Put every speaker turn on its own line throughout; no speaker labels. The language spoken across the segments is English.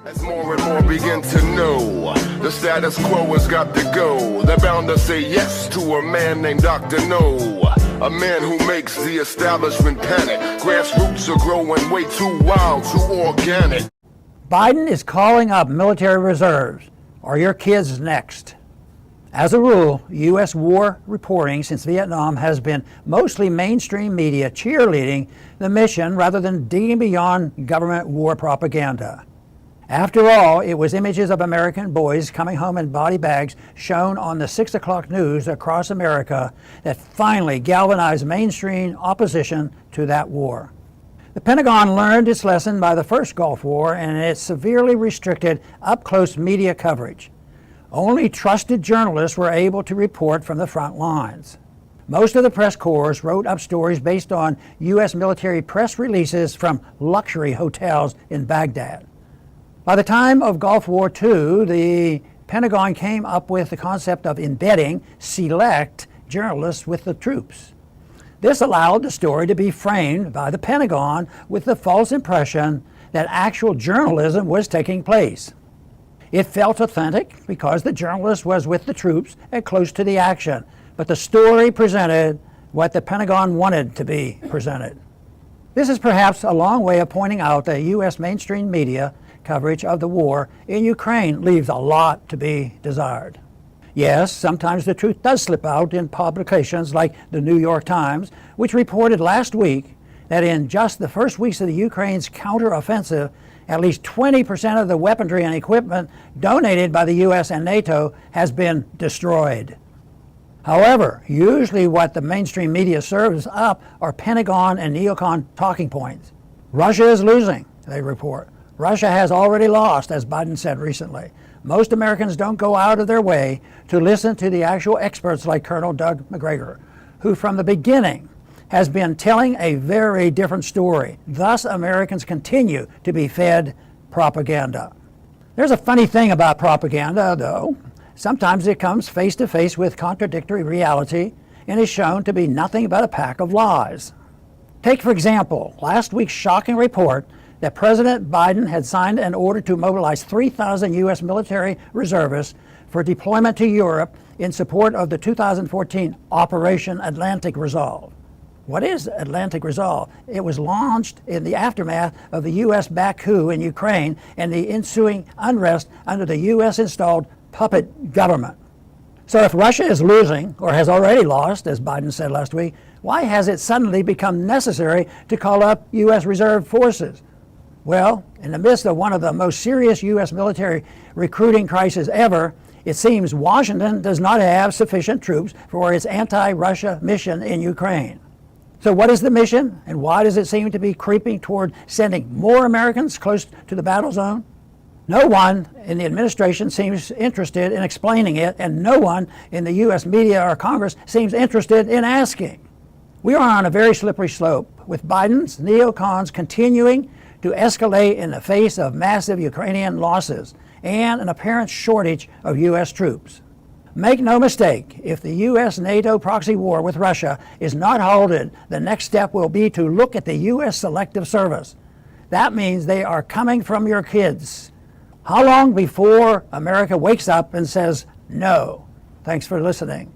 As more and more begin to know, the status quo has got to go. They're bound to say yes to a man named Dr. No, a man who makes the establishment panic. Grassroots are growing way too wild, too organic.
Biden is calling up military reserves. Are your kids next? As a rule, U.S. war reporting since Vietnam has been mostly mainstream media cheerleading the mission rather than digging beyond government war propaganda. After all, it was images of American boys coming home in body bags shown on the 6 o'clock news across America that finally galvanized mainstream opposition to that war. The Pentagon learned its lesson by the first Gulf War, and it severely restricted up-close media coverage. Only trusted journalists were able to report from the front lines. Most of the press corps wrote up stories based on U.S. military press releases from luxury hotels in Baghdad. By the time of Gulf War II, the Pentagon came up with the concept of embedding select journalists with the troops. This allowed the story to be framed by the Pentagon with the false impression that actual journalism was taking place. It felt authentic because the journalist was with the troops and close to the action, but the story presented what the Pentagon wanted to be presented. This is perhaps a long way of pointing out that U.S. mainstream media coverage of the war in Ukraine leaves a lot to be desired. Yes, sometimes the truth does slip out in publications like the New York Times, which reported last week that in just the first weeks of the Ukraine's counteroffensive, at least 20% of the weaponry and equipment donated by the U.S. and NATO has been destroyed. However, usually what the mainstream media serves up are Pentagon and neocon talking points. Russia is losing, they report. Russia has already lost, as Biden said recently. Most Americans don't go out of their way to listen to the actual experts like Colonel Doug Macgregor, who from the beginning has been telling a very different story. Thus, Americans continue to be fed propaganda. There's a funny thing about propaganda, though. Sometimes it comes face to face with contradictory reality and is shown to be nothing but a pack of lies. Take, for example, last week's shocking report that President Biden had signed an order to mobilize 3,000 U.S. military reservists for deployment to Europe in support of the 2014 Operation Atlantic Resolve. What is Atlantic Resolve? It was launched in the aftermath of the U.S.-backed coup in Ukraine and the ensuing unrest under the U.S.-installed puppet government. So if Russia is losing, or has already lost, as Biden said last week, why has it suddenly become necessary to call up U.S. reserve forces? Well, in the midst of one of the most serious U.S. military recruiting crises ever, it seems Washington does not have sufficient troops for its anti-Russia mission in Ukraine. So what is the mission, and why does it seem to be creeping toward sending more Americans close to the battle zone? No one in the administration seems interested in explaining it, and no one in the U.S. media or Congress seems interested in asking. We are on a very slippery slope, with Biden's neocons continuing to escalate in the face of massive Ukrainian losses and an apparent shortage of U.S. troops. Make no mistake, if the U.S.-NATO proxy war with Russia is not halted, the next step will be to look at the U.S. Selective Service. That means they are coming from your kids. How long before America wakes up and says no? Thanks for listening.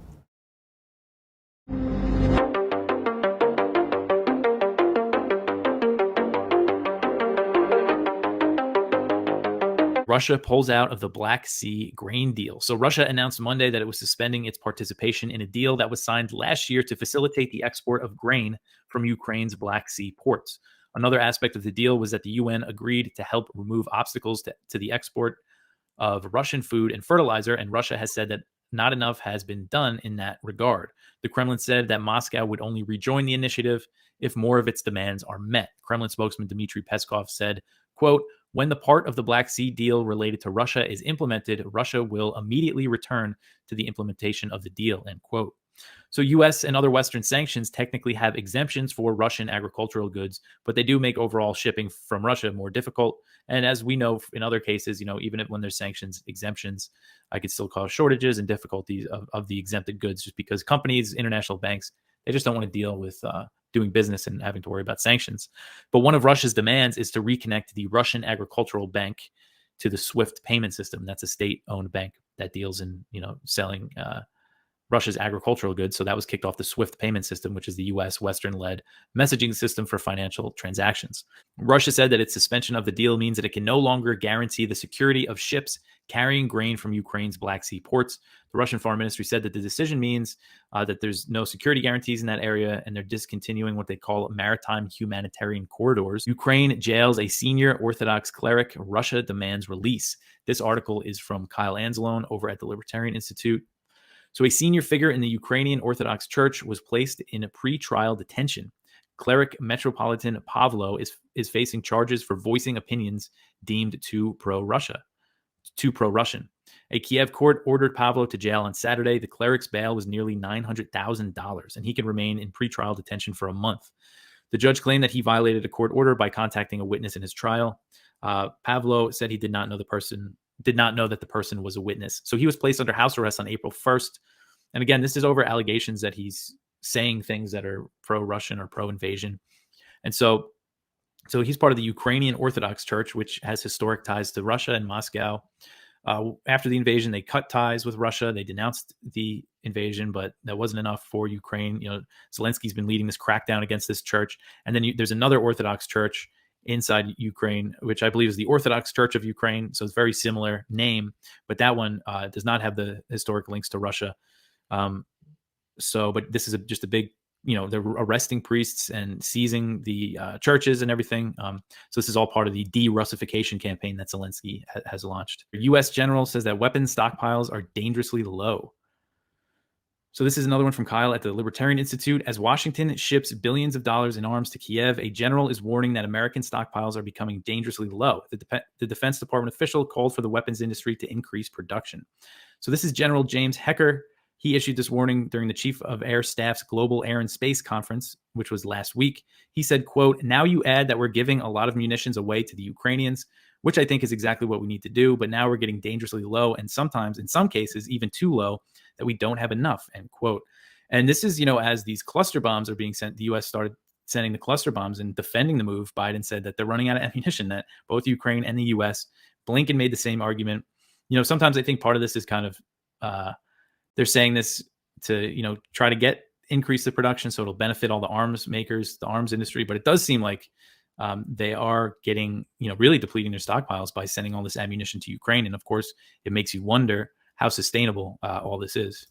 Russia pulls out of the Black Sea grain deal. So Russia announced Monday that it was suspending its participation in a deal that was signed last year to facilitate the export of grain from Ukraine's Black Sea ports. Another aspect of the deal was that the UN agreed to help remove obstacles to the export of Russian food and fertilizer, and Russia has said that not enough has been done in that regard. The Kremlin said that Moscow would only rejoin the initiative if more of its demands are met. Kremlin spokesman Dmitry Peskov said, quote, "When the part of the Black Sea deal related to Russia is implemented, Russia will immediately return to the implementation of the deal," end quote. So U.S. and other Western sanctions technically have exemptions for Russian agricultural goods, but they do make overall shipping from Russia more difficult. And as we know in other cases, even when there's sanctions exemptions, I could still cause shortages and difficulties of the exempted goods just because companies, international banks, they just don't want to deal with doing business and having to worry about sanctions. But one of Russia's demands is to reconnect the Russian Agricultural Bank to the SWIFT payment system. That's a state-owned bank that deals in, selling Russia's agricultural goods. So that was kicked off the SWIFT payment system, which is the U.S. Western-led messaging system for financial transactions. Russia said that its suspension of the deal means that it can no longer guarantee the security of ships carrying grain from Ukraine's Black Sea ports. The Russian Foreign Ministry said that the decision means that there's no security guarantees in that area, and they're discontinuing what they call maritime humanitarian corridors. Ukraine jails a senior Orthodox cleric. Russia demands release. This article is from Kyle Anzalone over at the Libertarian Institute. So a senior figure in the Ukrainian Orthodox Church was placed in a pre-trial detention. Cleric Metropolitan Pavlo is facing charges for voicing opinions deemed too pro-Russian. A Kiev court ordered Pavlo to jail on Saturday. The cleric's bail was nearly $900,000, and he can remain in pretrial detention for a month. The judge claimed that he violated a court order by contacting a witness in his trial. Pavlo said he did not know that the person was a witness. So he was placed under house arrest on April 1st. And again, this is over allegations that he's saying things that are pro-Russian or pro-invasion. And so he's part of the Ukrainian Orthodox Church, which has historic ties to Russia and Moscow. After the invasion, they cut ties with Russia. They denounced the invasion, but that wasn't enough for Ukraine. Zelensky's been leading this crackdown against this church. And then there's another Orthodox church inside Ukraine, which I believe is the Orthodox Church of Ukraine. So it's very similar name, but that one does not have the historic links to Russia. But this is just a big, they're arresting priests and seizing the churches and everything. So this is all part of the de-Russification campaign that Zelensky has launched. The U.S. general says that weapons stockpiles are dangerously low. So this is another one from Kyle at the Libertarian Institute. As Washington ships billions of dollars in arms to Kiev, a general is warning that American stockpiles are becoming dangerously low. The Defense Department official called for the weapons industry to increase production. So this is General James Hecker. He issued this warning during the Chief of Air Staff's Global Air and Space Conference, which was last week. He said, quote, "Now you add that we're giving a lot of munitions away to the Ukrainians, which I think is exactly what we need to do. But now we're getting dangerously low, and sometimes, in some cases, even too low, that we don't have enough," end quote. And this is, as these cluster bombs are being sent, the U.S. started sending the cluster bombs and defending the move. Biden said that they're running out of ammunition, that both Ukraine and the U.S. Blinken made the same argument. Sometimes I think part of this is kind of, they're saying this to, try to increase the production so it'll benefit all the arms makers, the arms industry. But it does seem like they are getting, really depleting their stockpiles by sending all this ammunition to Ukraine. And of course, it makes you wonder how sustainable all this is.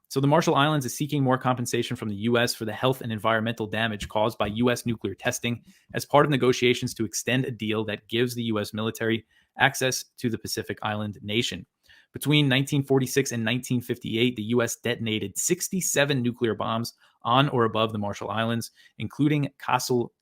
So the Marshall Islands is seeking more compensation from the U.S. for the health and environmental damage caused by U.S. nuclear testing as part of negotiations to extend a deal that gives the U.S. military access to the Pacific Island nation. Between 1946 and 1958, the U.S. detonated 67 nuclear bombs on or above the Marshall Islands, including Castle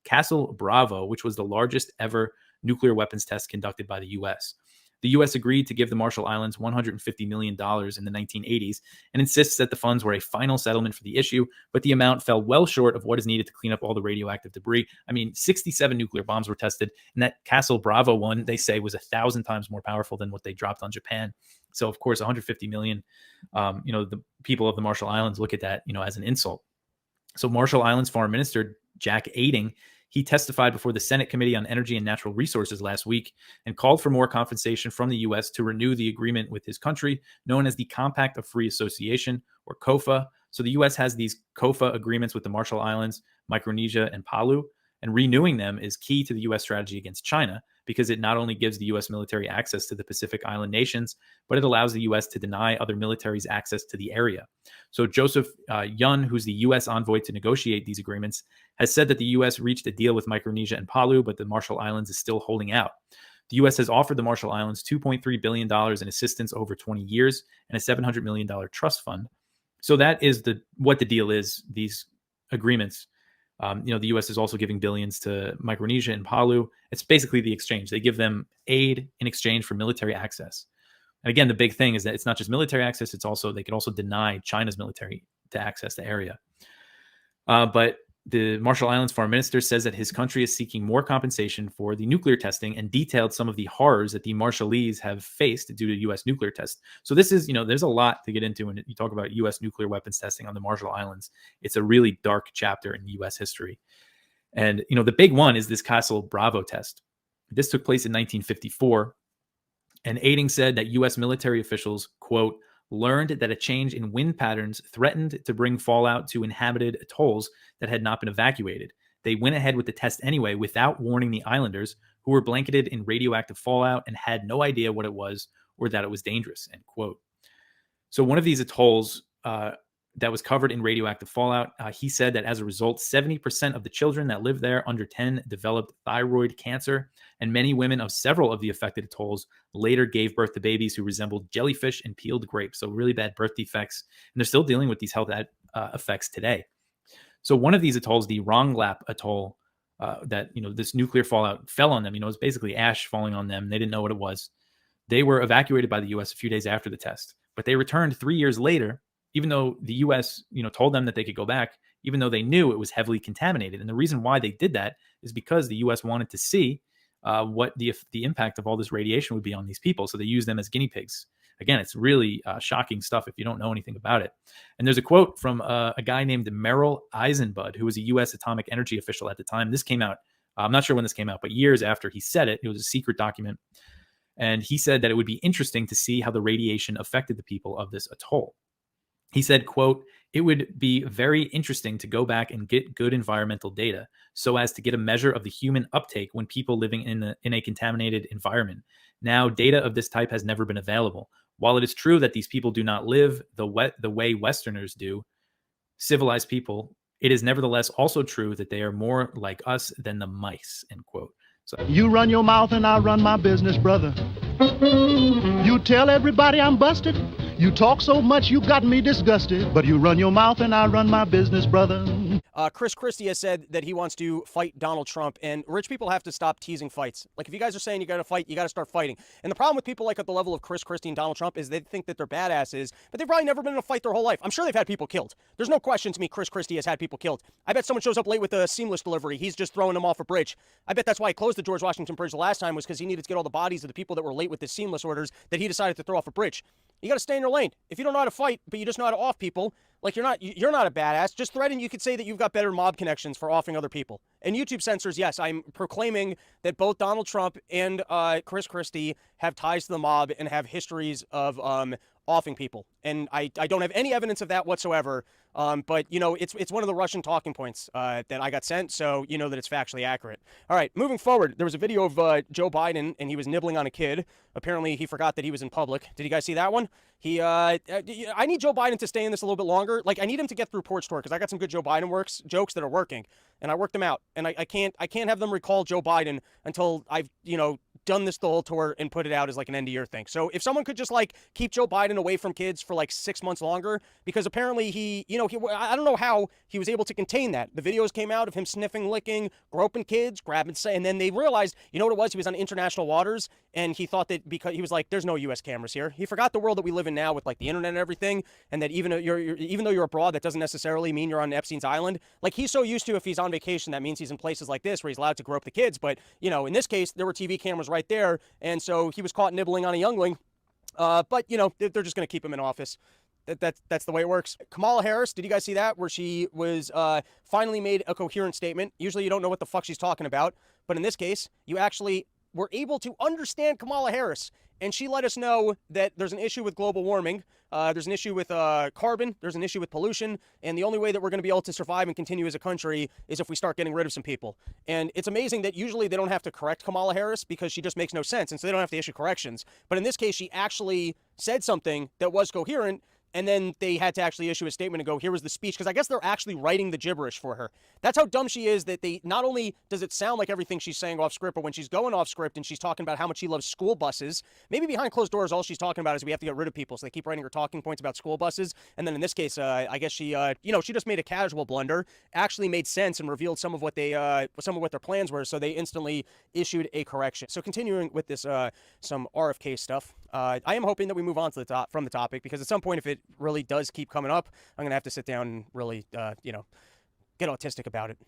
Bravo, which was the largest ever nuclear weapons test conducted by the U.S. The U.S. agreed to give the Marshall Islands $150 million in the 1980s and insists that the funds were a final settlement for the issue, but the amount fell well short of what is needed to clean up all the radioactive debris. 67 nuclear bombs were tested, and that Castle Bravo one, they say, was 1,000 times more powerful than what they dropped on Japan. So, of course, 150 million, the people of the Marshall Islands look at that, as an insult. So Marshall Islands Foreign Minister Jack Aiding, he testified before the Senate Committee on Energy and Natural Resources last week and called for more compensation from the U.S. to renew the agreement with his country, known as the Compact of Free Association, or COFA. So the U.S. has these COFA agreements with the Marshall Islands, Micronesia, and Palau, and renewing them is key to the U.S. strategy against China because it not only gives the U.S. military access to the Pacific Island nations, but it allows the U.S. to deny other militaries access to the area. So Joseph Yun, who's the U.S. envoy to negotiate these agreements, has said that the U.S. reached a deal with Micronesia and Palau, but the Marshall Islands is still holding out. The U.S. has offered the Marshall Islands $2.3 billion in assistance over 20 years and a $700 million trust fund. So that is what the deal is, these agreements. The U.S. is also giving billions to Micronesia and Palau. It's basically the exchange. They give them aid in exchange for military access. And again, the big thing is that it's not just military access. It's also, they could also deny China's military to access the area. But the Marshall Islands Foreign Minister says that his country is seeking more compensation for the nuclear testing and detailed some of the horrors that the Marshallese have faced due to U.S. nuclear tests. So this is, there's a lot to get into when you talk about U.S. nuclear weapons testing on the Marshall Islands. It's a really dark chapter in U.S. history. And, the big one is this Castle Bravo test. This took place in 1954. And Aiding said that U.S. military officials, quote, learned that a change in wind patterns threatened to bring fallout to inhabited atolls that had not been evacuated. They went ahead with the test anyway without warning the islanders, who were blanketed in radioactive fallout and had no idea what it was or that it was dangerous, end quote. So one of these atolls that was covered in radioactive fallout, he said that as a result, 70% of the children that lived there under 10 developed thyroid cancer, and many women of several of the affected atolls later gave birth to babies who resembled jellyfish and peeled grapes. So really bad birth defects, and they're still dealing with these health effects today. So one of these atolls, the Ronglap atoll, that this nuclear fallout fell on them. It was basically ash falling on them. They didn't know what it was. They were evacuated by the U.S. a few days after the test, but they returned 3 years later, even though the U.S. told them that they could go back, even though they knew it was heavily contaminated. And the reason why they did that is because the U.S. wanted to see what the impact of all this radiation would be on these people. So they used them as guinea pigs. Again, it's really shocking stuff if you don't know anything about it. And there's a quote from a guy named Merrill Eisenbud, who was a U.S. atomic energy official at the time. This came out, I'm not sure when this came out, but years after he said it. It was a secret document. And he said that it would be interesting to see how the radiation affected the people of this atoll. He said, quote, it would be very interesting to go back and get good environmental data so as to get a measure of the human uptake when people living in a contaminated environment. Now, data of this type has never been available. While it is true that these people do not live the way Westerners do, civilized people, it is nevertheless also true that they are more like us than the mice, end quote. So
you run your mouth and I run my business, brother. You tell everybody I'm busted. You talk so much you got me disgusted. But you run your mouth and I run my business, brother.
Chris Christie has said that he wants to fight Donald Trump, and rich people have to stop teasing fights. Like, if you guys are saying you got to fight, you got to start fighting. And the problem with people like at the level of Chris Christie and Donald Trump is they think that they're badasses, but they've probably never been in a fight their whole life. I'm sure they've had people killed. There's no question to me Chris Christie has had people killed. I bet someone shows up late with a seamless delivery. He's just throwing them off a bridge. I bet that's why he closed the George Washington Bridge the last time, was because he needed to get all the bodies of the people that were late with his seamless orders that he decided to throw off a bridge. You got to stay in your lane. If you don't know how to fight, but you just know how to off people, like you're not a badass. Just threaten. You could say that you've got better mob connections for offing other people. And YouTube censors, yes, I'm proclaiming that both Donald Trump and Chris Christie have ties to the mob and have histories of offing people. And I don't have any evidence of that whatsoever. But it's one of the Russian talking points that I got sent, so you know that it's factually accurate. All right, moving forward, there was a video of Joe Biden, and he was nibbling on a kid. Apparently, he forgot that he was in public. Did you guys see that one? I need Joe Biden to stay in this a little bit longer. Like, I need him to get through Porch Tour, because I got some good Joe Biden jokes that are working, and I worked them out. And I can't have them recall Joe Biden until I've done this the whole tour and put it out as like an end of year thing. So if someone could just like keep Joe Biden away from kids for like 6 months longer, because apparently I don't know how he was able to contain that. The videos came out of him sniffing, licking, groping kids, grabbing, and then they realized, you know what it was? He was on international waters, and he thought that because he was like, there's no U.S. cameras here. He forgot the world that we live in now with like the internet and everything, and that even though you're abroad, that doesn't necessarily mean you're on Epstein's island. Like, he's so used to, if he's on vacation, that means he's in places like this where he's allowed to grope the kids. But in this case, there were TV cameras right there, and so he was caught nibbling on a youngling. But they're just going to keep him in office. That's the way it works. Kamala Harris, did you guys see that? Where she was finally made a coherent statement. Usually you don't know what the fuck she's talking about, but in this case, you actually were able to understand Kamala Harris, and she let us know that there's an issue with global warming. There's an issue with carbon. There's an issue with pollution. And the only way that we're going to be able to survive and continue as a country is if we start getting rid of some people. And it's amazing that usually they don't have to correct Kamala Harris because she just makes no sense. And so they don't have to issue corrections. But in this case, she actually said something that was coherent. And then they had to actually issue a statement and go, here was the speech, because I guess they're actually writing the gibberish for her. That's how dumb she is, that they not only does it sound like everything she's saying off script, but when she's going off script and she's talking about how much she loves school buses, maybe behind closed doors, all she's talking about is we have to get rid of people. So they keep writing her talking points about school buses. And then in this case, I guess she, she just made a casual blunder, actually made sense and revealed some of what their plans were. So they instantly issued a correction. So continuing with this, some RFK stuff, I am hoping that we move on to from the topic, because at some point, if it really does keep coming up, I'm going to have to sit down and really, get autistic about it,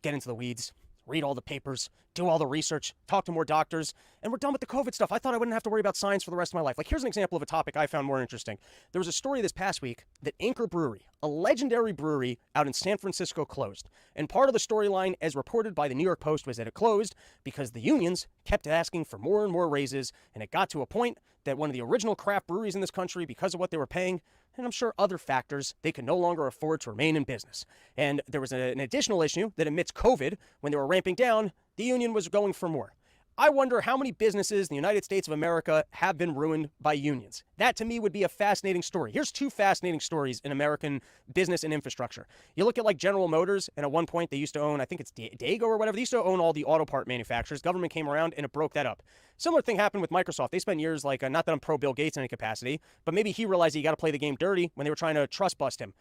get into the weeds, read all the papers, do all the research, talk to more doctors, and we're done with the COVID stuff. I thought I wouldn't have to worry about science for the rest of my life. Like, here's an example of a topic I found more interesting. There was a story this past week that Anchor Brewery, a legendary brewery out in San Francisco, closed. And part of the storyline, as reported by the New York Post, was that it closed because the unions kept asking for more and more raises, and it got to a point that one of the original craft breweries in this country, because of what they were paying, and I'm sure other factors, they could no longer afford to remain in business. And there was an additional issue that amidst COVID, when they were ramping down, the union was going for more. I wonder how many businesses in the United States of America have been ruined by unions. That, to me, would be a fascinating story. Here's two fascinating stories in American business and infrastructure. You look at like General Motors, and at one point they used to own, I think it's Dago or whatever, they used to own all the auto part manufacturers. Government came around and it broke that up. Similar thing happened with Microsoft. They spent years, like, not that I'm pro Bill Gates in any capacity, but maybe he realized you got to play the game dirty when they were trying to trust bust him.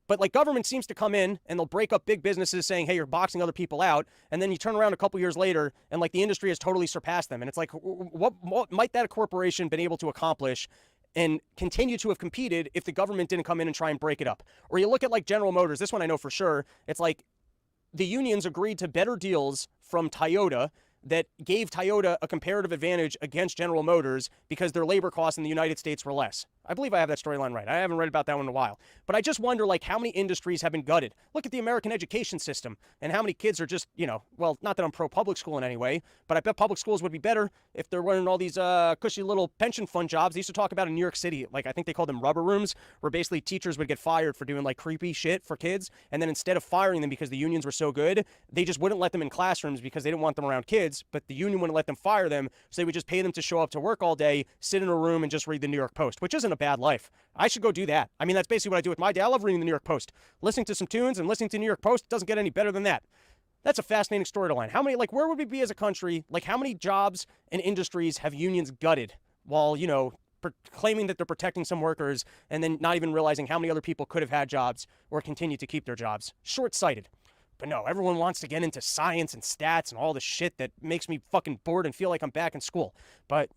But like government seems to come in and they'll break up big businesses saying, hey, you're boxing other people out. And then you turn around a couple years later and like the industry has totally surpassed them. And it's like, what might that corporation been able to accomplish and continue to have competed if the government didn't come in and try and break it up? Or you look at like General Motors, this one I know for sure. It's like the unions agreed to better deals from Toyota that gave Toyota a comparative advantage against General Motors because their labor costs in the United States were less. I believe I have that storyline right. I haven't read about that one in a while. But I just wonder, like, how many industries have been gutted? Look at the American education system and how many kids are just, well, not that I'm pro-public school in any way, but I bet public schools would be better if they're running all these cushy little pension fund jobs. They used to talk about in New York City, like, I think they called them rubber rooms, where basically teachers would get fired for doing, like, creepy shit for kids. And then instead of firing them because the unions were so good, they just wouldn't let them in classrooms because they didn't want them around kids, but the union wouldn't let them fire them, so they would just pay them to show up to work all day, sit in a room, and just read the New York Post, which isn't a bad life. I should go do that. I mean, that's basically what I do with my day. I love reading the New York Post. Listening to some tunes and listening to New York Post doesn't get any better than that. That's a fascinating storyline. How many, like, where would we be as a country? Like, how many jobs and industries have unions gutted while, claiming that they're protecting some workers and then not even realizing how many other people could have had jobs or continue to keep their jobs? Short-sighted. But no, everyone wants to get into science and stats and all the shit that makes me fucking bored and feel like I'm back in school. But,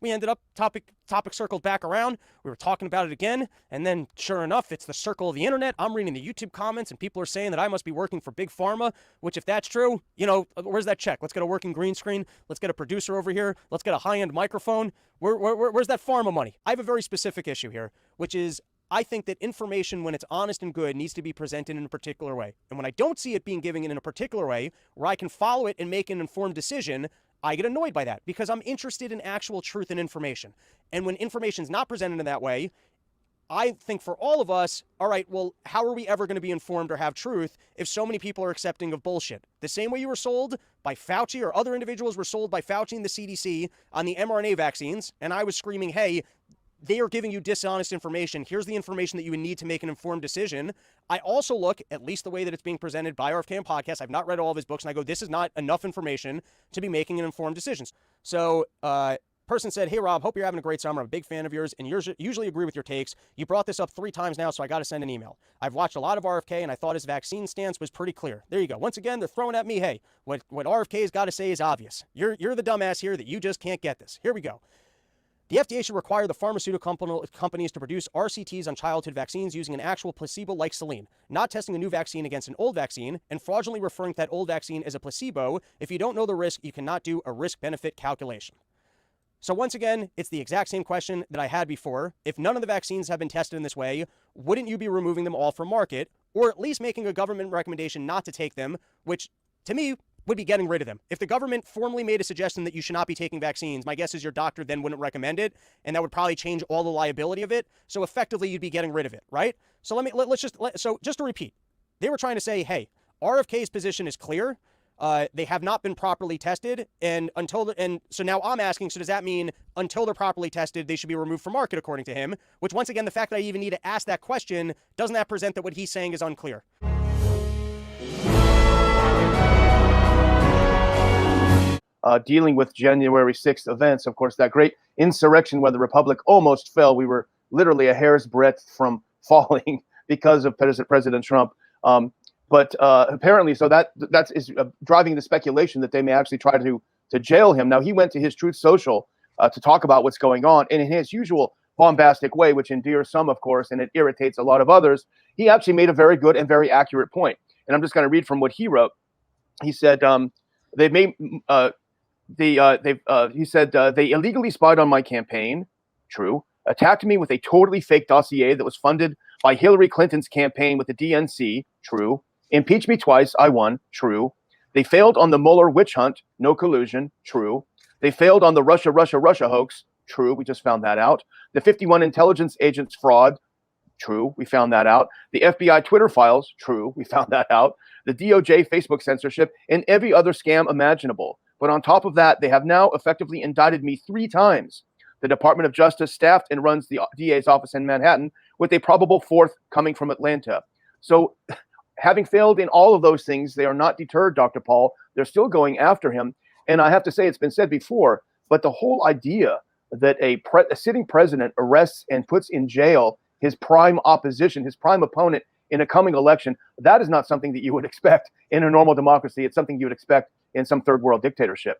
we ended up, topic circled back around. We were talking about it again. And then, sure enough, it's the circle of the internet. I'm reading the YouTube comments and people are saying that I must be working for Big Pharma, which if that's true, where's that check? Let's get a working green screen. Let's get a producer over here. Let's get a high-end microphone. Where's that pharma money? I have a very specific issue here, which is I think that information, when it's honest and good, needs to be presented in a particular way. And when I don't see it being given in a particular way, where I can follow it and make an informed decision, I get annoyed by that because I'm interested in actual truth and information. And when information is not presented in that way, I think for all of us, all right, well, how are we ever going to be informed or have truth if so many people are accepting of bullshit? The same way you were sold by Fauci or other individuals were sold by Fauci and the CDC on the mRNA vaccines, and I was screaming, hey, they are giving you dishonest information. Here's the information that you would need to make an informed decision. I also look, at least the way that it's being presented by RFK on podcast, I've not read all of his books, and I go, this is not enough information to be making an informed decisions. So, person said, hey, Rob, hope you're having a great summer. I'm a big fan of yours and usually agree with your takes. You brought this up 3 times now, so I got to send an email. I've watched a lot of RFK, and I thought his vaccine stance was pretty clear. There you go. Once again, they're throwing at me, hey, what RFK's got to say is obvious. You're the dumbass here that you just can't get this. Here we go. The FDA should require the pharmaceutical companies to produce RCTs on childhood vaccines using an actual placebo like saline, not testing a new vaccine against an old vaccine and fraudulently referring to that old vaccine as a placebo. If you don't know the risk, you cannot do a risk-benefit calculation. So once again, it's the exact same question that I had before. If none of the vaccines have been tested in this way, wouldn't you be removing them all from market, or at least making a government recommendation not to take them, which to me would be getting rid of them. If the government formally made a suggestion that you should not be taking vaccines, my guess is your doctor then wouldn't recommend it, and that would probably change all the liability of it. So effectively, you'd be getting rid of it, right? So just to repeat, they were trying to say, hey, RFK's position is clear. They have not been properly tested, and so now I'm asking, so does that mean until they're properly tested, they should be removed from market, according to him? Which, once again, the fact that I even need to ask that question, doesn't that present that what he's saying is unclear?
Dealing with January 6th events, of course, that great insurrection where the Republic almost fell. We were literally a hair's breadth from falling because of President Trump. But apparently, so that is driving the speculation that they may actually try to jail him. Now, he went to his Truth Social to talk about what's going on, and in his usual bombastic way, which endears some, of course, and it irritates a lot of others, he actually made a very good and very accurate point. And I'm just going to read from what he wrote. He said, They made he said they illegally spied on my campaign. True. Attacked me with a totally fake dossier that was funded by Hillary Clinton's campaign with the DNC. True. Impeached me twice. I won. True. They failed on the Mueller witch hunt. No collusion. True. They failed on the Russia hoax. True. We just found that out. The 51 intelligence agents fraud. True. We found that out. The FBI Twitter files. True. We found that out. The DOJ Facebook censorship and every other scam imaginable. But on top of that, they have now effectively indicted me 3 times. The Department of Justice staffed and runs the DA's office in Manhattan, with a probable 4th coming from Atlanta. So having failed in all of those things, they are not deterred, Dr. Paul. They're still going after him. And I have to say, it's been said before, but the whole idea that a sitting president arrests and puts in jail his prime opposition, his prime opponent in a coming election, that is not something that you would expect in a normal democracy. It's something you would expect in some third world dictatorship.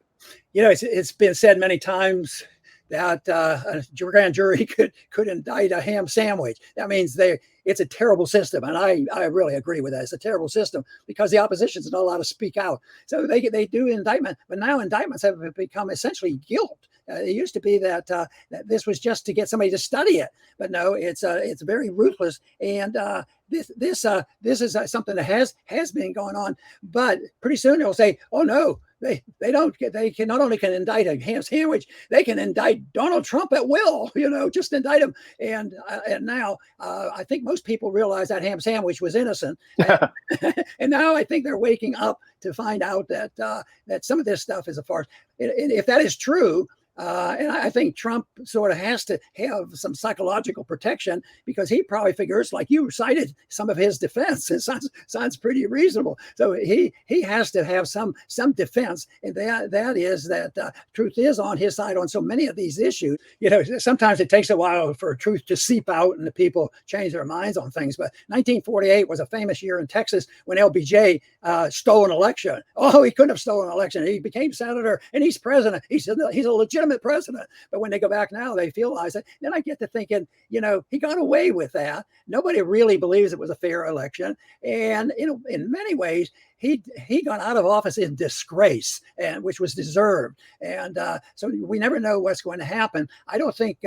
You know, it's been said many times that a grand jury could indict a ham sandwich. That means it's a terrible system, and I really agree with that. It's a terrible system because the opposition's not allowed to speak out. So they do indictment, but now indictments have become essentially guilt. It used to be that this was just to get somebody to study it, but no, it's very ruthless. And this is something that has been going on. But pretty soon they'll say, oh no, they can not only indict a ham sandwich, they can indict Donald Trump at will. You know, just indict him. And now I think most people realize that ham sandwich was innocent, and now I think they're waking up to find out that some of this stuff is a farce. And if that is true. And I think Trump sort of has to have some psychological protection because he probably figures, like you cited some of his defense, it sounds pretty reasonable. So he has to have some defense, and that is that truth is on his side on so many of these issues. You know, sometimes it takes a while for truth to seep out and the people change their minds on things. But 1948 was a famous year in Texas when LBJ stole an election. Oh, he couldn't have stolen an election. He became senator and he's president. He's a legitimate president. But when they go back now, they realize it. Then I get to thinking, you know, he got away with that. Nobody really believes it was a fair election. And in many ways, he got out of office in disgrace, and which was deserved. And so we never know what's going to happen. I don't think,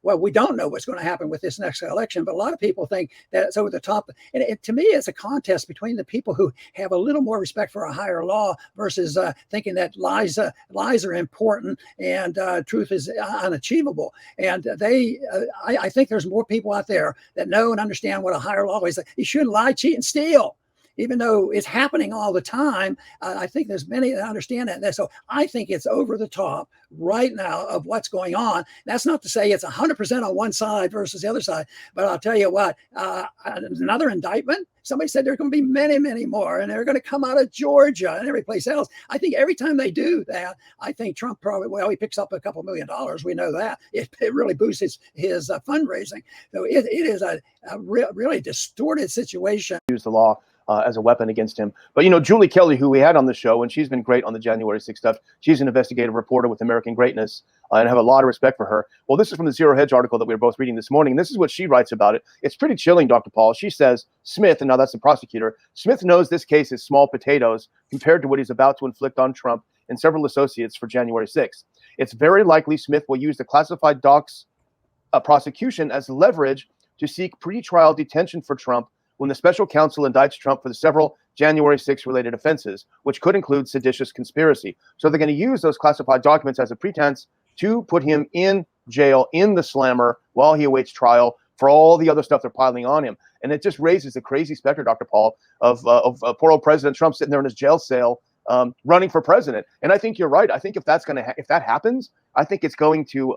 we don't know what's going to happen with this next election, but a lot of people think that it's over the top. And to me, it's a contest between the people who have a little more respect for a higher law versus thinking that lies are important and truth is unachievable. And I think there's more people out there that know and understand what a higher law is. You shouldn't lie, cheat, and steal. Even though it's happening all the time, I think there's many that understand that. So I think it's over the top right now of what's going on. That's not to say it's 100% on one side versus the other side, but I'll tell you what, another indictment, somebody said there are going to be many, many more, and they're going to come out of Georgia and every place else. I think every time they do that, I think Trump probably, he picks up a couple $1 million. We know that. It really boosts his fundraising. So it is a really distorted situation.
Use the law as a weapon against him. But, Julie Kelly, who we had on the show, and she's been great on the January 6th stuff. She's an investigative reporter with American Greatness, and I have a lot of respect for her. Well, this is from the Zero Hedge article that we were both reading this morning. And this is what she writes about it. It's pretty chilling, Dr. Paul. She says, Smith, and now that's the prosecutor, Smith knows this case is small potatoes compared to what he's about to inflict on Trump and several associates for January 6th. It's very likely Smith will use the classified docs prosecution as leverage to seek pretrial detention for Trump when the special counsel indicts Trump for the several January 6 related offenses, which could include seditious conspiracy. So they're going to use those classified documents as a pretense to put him in jail in the slammer while he awaits trial for all the other stuff they're piling on him. And it just raises the crazy specter, Dr. Paul, of poor old President Trump sitting there in his jail cell running for president. And I think you're right. I think if that happens, I think it's going to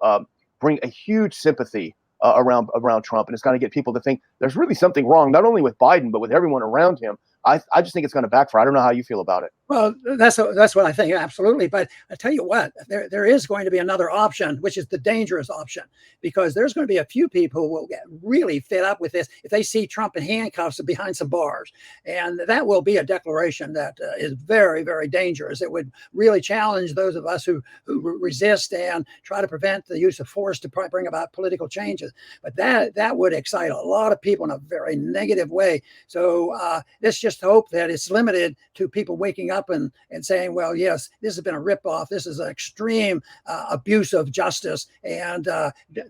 bring a huge sympathy around Trump, and it's going to get people to think there's really something wrong, not only with Biden, but with everyone around him. I just think it's going to backfire. I don't know how you feel about it.
Well, that's what I think, absolutely. But I tell you what, there is going to be another option, which is the dangerous option, because there's going to be a few people who will get really fed up with this if they see Trump in handcuffs behind some bars. And that will be a declaration that is very, very dangerous. It would really challenge those of us who resist and try to prevent the use of force to bring about political changes. But that would excite a lot of people in a very negative way. So let's just hope that it's limited to people waking up up and saying, well, yes, this has been a ripoff. This is an extreme abuse of justice, and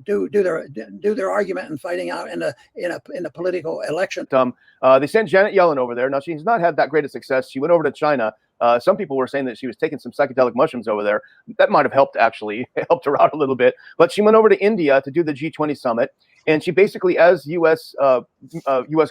do their argument and fighting out in a political election.
They sent Janet Yellen over there. Now, she's not had that great a success. She went over to China. Some people were saying that she was taking some psychedelic mushrooms over there. That might have helped, actually. It helped her out a little bit. But she went over to India to do the G20 summit. And she basically, as U.S.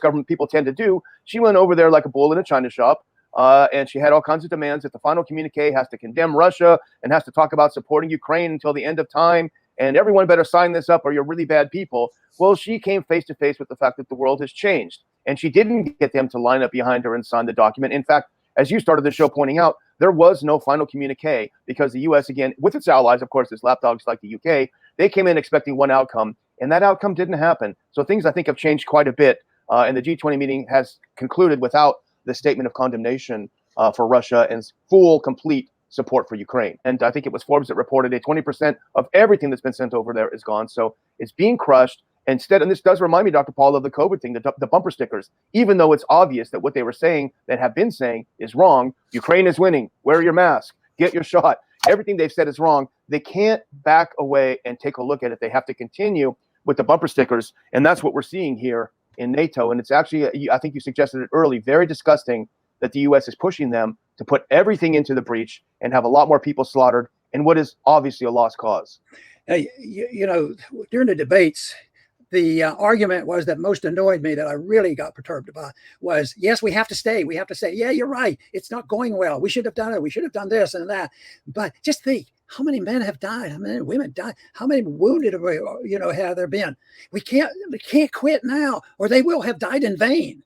Government people tend to do, she went over there like a bull in a china shop. And she had all kinds of demands that the final communique has to condemn Russia and has to talk about supporting Ukraine until the end of time. And everyone better sign this up or you're really bad people. Well, she came face to face with the fact that the world has changed. And she didn't get them to line up behind her and sign the document. In fact, as you started the show pointing out, there was no final communique because the U.S., again, with its allies, of course, its lapdogs like the U.K., they came in expecting one outcome, and that outcome didn't happen. So things, I think, have changed quite a bit, and the G20 meeting has concluded without the statement of condemnation for Russia and full, complete support for Ukraine. And I think it was Forbes that reported 20% of everything that's been sent over there is gone. So it's being crushed. Instead, and this does remind me, Dr. Paul, of the COVID thing, the bumper stickers, even though it's obvious that what they were saying, that have been saying, is wrong. Ukraine is winning. Wear your mask. Get your shot. Everything they've said is wrong. They can't back away and take a look at it. They have to continue with the bumper stickers. And that's what we're seeing here in NATO. And it's actually, I think you suggested it early, very disgusting that the U.S. is pushing them to put everything into the breach and have a lot more people slaughtered in what is obviously a lost cause.
You know, during the debates, the argument was that most annoyed me, that I really got perturbed about, was, yes, we have to stay. We have to say, yeah, you're right. It's not going well. We should have done it. We should have done this and that. But just think, how many men have died? How many women died? How many wounded have there been? We can't quit now, or they will have died in vain.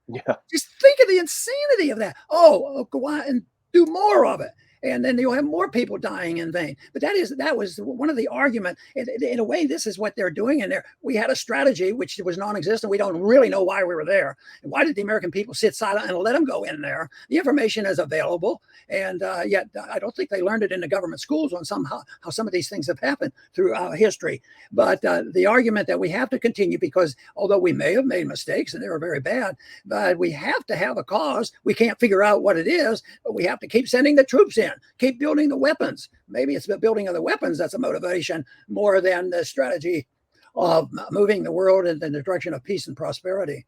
Yeah.
Just think of the insanity of that. Oh, go out and do more of it. And then you'll have more people dying in vain. But that was one of the arguments. In a way, this is what they're doing in there. We had a strategy which was non-existent. We don't really know why we were there. And why did the American people sit silent and let them go in there? The information is available. And yet I don't think they learned it in the government schools on how some of these things have happened throughout history. But the argument that we have to continue, because although we may have made mistakes and they were very bad, but we have to have a cause. We can't figure out what it is, but we have to keep sending the troops in. Keep building the weapons. Maybe it's the building of the weapons that's a motivation more than the strategy of moving the world in the direction of peace and prosperity.